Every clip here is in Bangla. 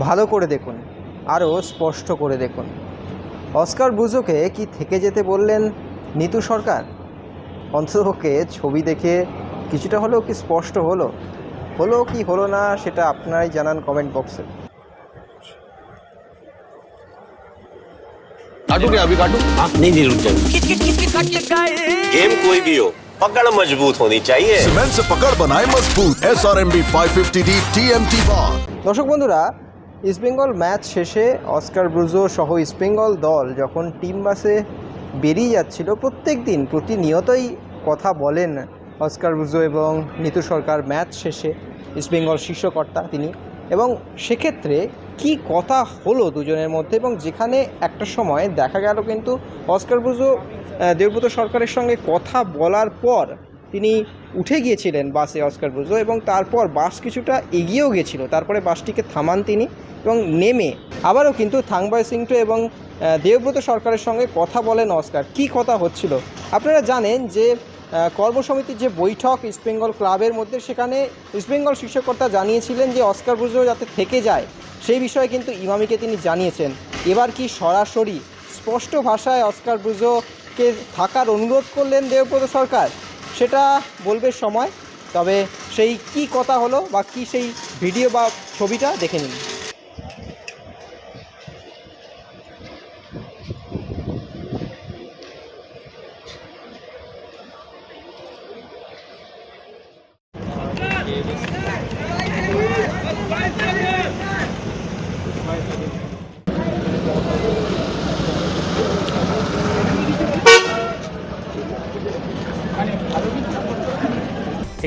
ভালো করে দেখুন, আরও স্পষ্ট করে দেখুন। অস্কার ব্রুজোকে কি থেকে যেতে বললেন নিতু সরকার? অন্ততপক্ষে ছবি দেখে কিছুটা হলেও কি স্পষ্ট হলো কি হলো না সেটা আপনারাই জানান কমেন্ট বক্সে। काटू क्या अभी काटू? नहीं रुक जाओ। गेम कोई भी हो, पकड़ मजबूत होनी चाहिए। सीमेंट से पकड़ बनाए मजबूत SRMB 550D TMT bar। দর্শক বন্ধুরা, ইস্টবেঙ্গল ম্যাচ শেষে অস্কার ব্রুজো সহ ইস্টবেঙ্গল দল যখন টিম বাসে বেরিয়ে যাচ্ছিল, প্রতিনিয়তই কথা বলেন অস্কার ব্রুজো এবং নিতু সরকার ম্যাচ শেষে, ইস্টবেঙ্গল শীর্ষকর্তা তিনি। এবং সেক্ষেত্রে কি কথা হলো দুজনের মধ্যে, এবং যেখানে একটা সময় দেখা গেল কিন্তু অস্কার ব্রুজো দেবব্রত সরকারের সঙ্গে কথা বলার পর তিনি উঠে গিয়েছিলেন বাসে অস্কার ব্রুজো, এবং তারপর বাস কিছুটা এগিয়েও গেছিল, তারপরে বাসটিকে থামান তিনি এবং নেমে আবারও কিন্তু থাংবয় সিংটো এবং দেবব্রত সরকারের সঙ্গে কথা বলেন অস্কার। কি কথা হচ্ছিল আপনারা জানেন যে কর্মসমিতির যে বৈঠক ইস্টবেঙ্গল ক্লাবের মধ্যে, সেখানে ইস্টবেঙ্গল শীর্ষকর্তা জানিয়েছিলেন যে অস্কার ব্রুজো যাতে থেকে যায় সেই বিষয়ে কিন্তু ইমামিকে তিনি জানিয়েছেন। এবার কি সরাসরি স্পষ্ট ভাষায় অস্কার ব্রুজোকে থাকার অনুরোধ করলেন দেবব্রত সরকার? সেটা বলবে সময়। তবে সেই কি কথা হলো বা কি সেই ভিডিও বা ছবিটা দেখে নিন।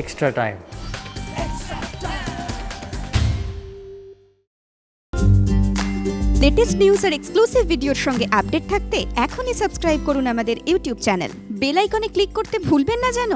extra time. লেটেস্ট নিউজ আর এক্সক্লুসিভ ভিডিওর সঙ্গে আপডেট থাকতে এখনই সাবস্ক্রাইব করুন আমাদের ইউটিউব চ্যানেল। বেল আইকনে ক্লিক করতে ভুলবেন না যেন।